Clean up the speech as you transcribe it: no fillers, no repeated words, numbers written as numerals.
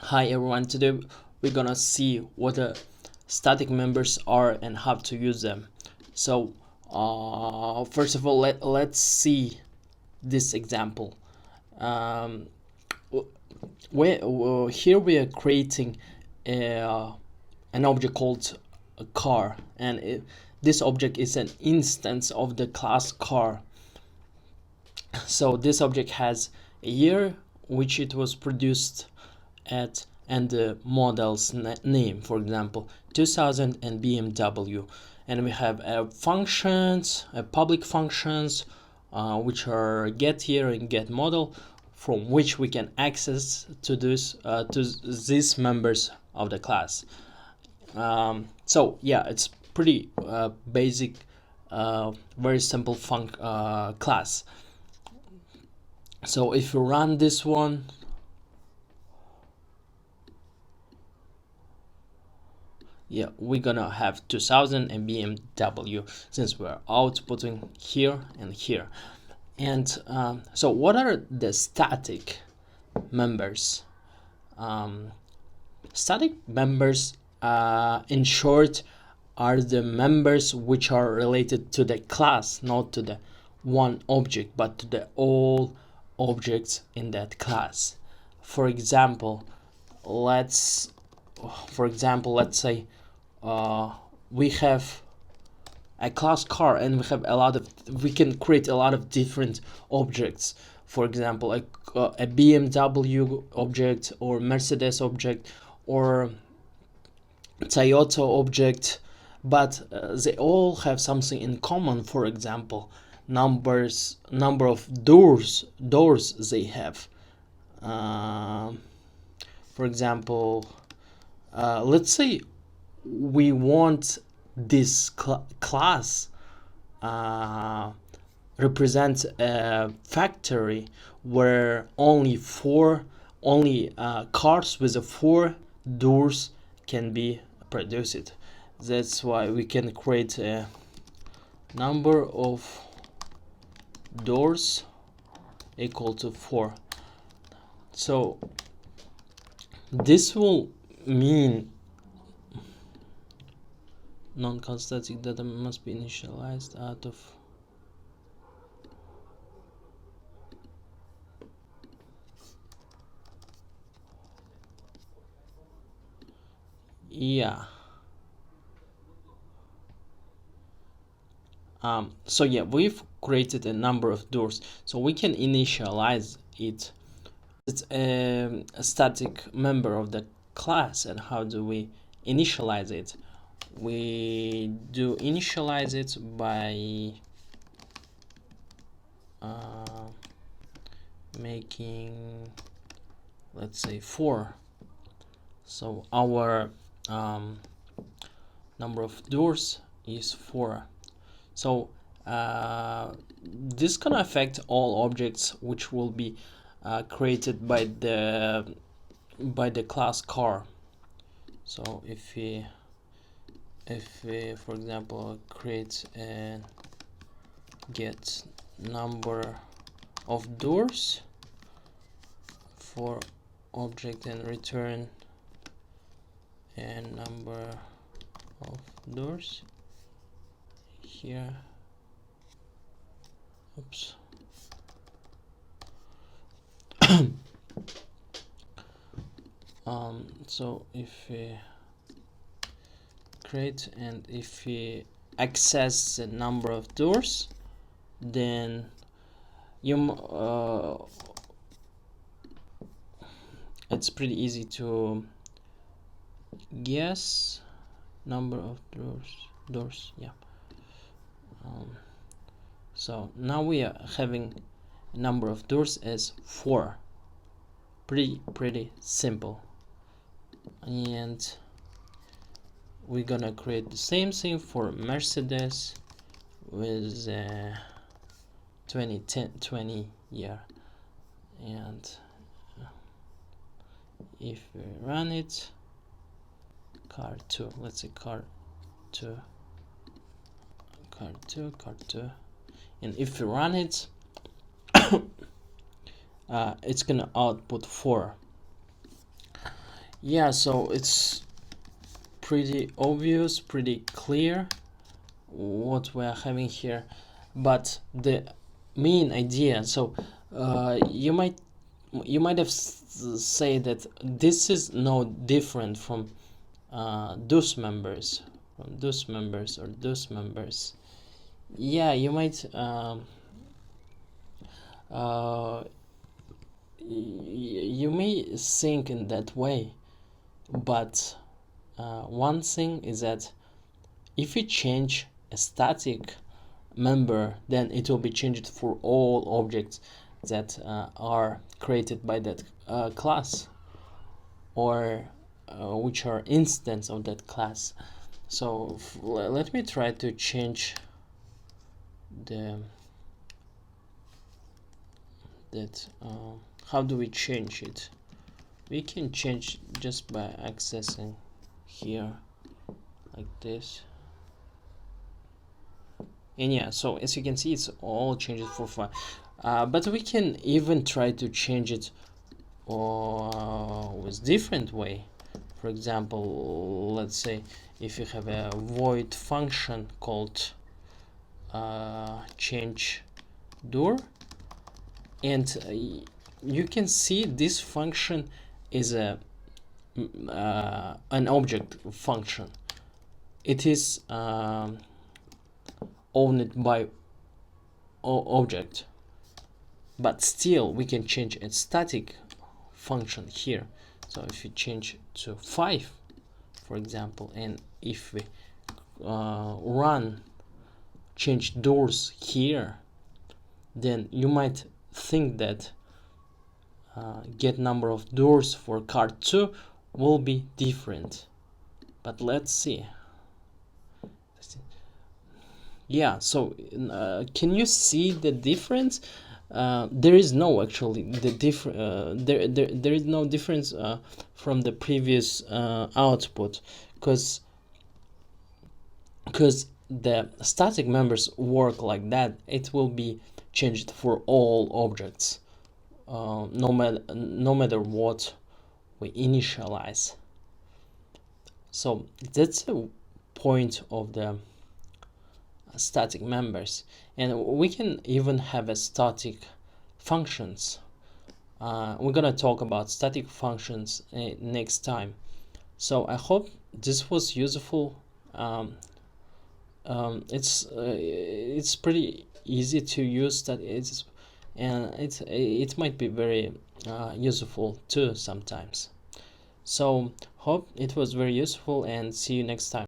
Hi everyone, today we're gonna see what the static members are and how to use them. So first of all, let's see this example. Um, here we are creating a, an object called a car, and this object is an instance of the class car. So this object has a year which it was produced at and the model's name, for example 2000 and BMW, and we have functions, public functions, which are get year and get model, from which we can access to these members of the class. So yeah, it's pretty basic, very simple class. So if you run this one, yeah, we're gonna have 2000 and BMW, since we're outputting here and here. And so what are the static members? Static members, in short, are the members which are related to the class, not to the one object, but to the all objects in that class. For example, let's say we have a class car, and we can create a lot of different objects. For example, a BMW object, or Mercedes object, or Toyota object, but they all have something in common. For example, number of doors they have. For example, let's say we want this class represent a factory where only cars with the 4 doors can be produced. That's why we can create a number of doors equal to 4. So this will mean non-constatic data must be initialized out of yeah. So yeah, we've created a number of doors, so we can initialize it. It's a static member of the class. And how do we initialize it? We do initialize it by making, let's say, 4. So our number of doors is 4. So this can affect all objects which will be created by the class car. So if we for example create and get number of doors for object and return and number of doors here, oops. So if we create and if we access the number of doors, then it's pretty easy to guess number of doors, yeah. So now we are having a number of doors as 4. Pretty simple. And we're gonna create the same thing for Mercedes with 20 year. And if we run it, car 2, let's say car 2, and if we run it, it's gonna output 4. Yeah, so it's pretty obvious, pretty clear what we're having here, but the main idea, so you might have say that this is no different from those members, or those members. Yeah, you might uh, you may think in that way, but one thing is that if you change a static member, then it will be changed for all objects that are created by that class, or which are instance of that class. So let me try to change the that how do we change it? We can change just by accessing here like this. And yeah, so as you can see, it's all changed for fun. But we can even try to change it with different way. For example, let's say if you have a void function called change door, and you can see this function is an object function. It is owned by object, but still we can change a static function here. So if you change to 5, for example, and if we run change doors here, then you might think that get number of doors for card 2 will be different, but let's see. Yeah, so can you see the difference? There is no actually the there is no difference from the previous output, because the static members work like that. It will be changed for all objects, no matter what we initialize. So that's the point of the static members, and we can even have a static functions. We're gonna talk about static functions next time. So I hope this was useful. It's pretty easy to use that, and it might be very useful too sometimes. So hope it was very useful, and see you next time.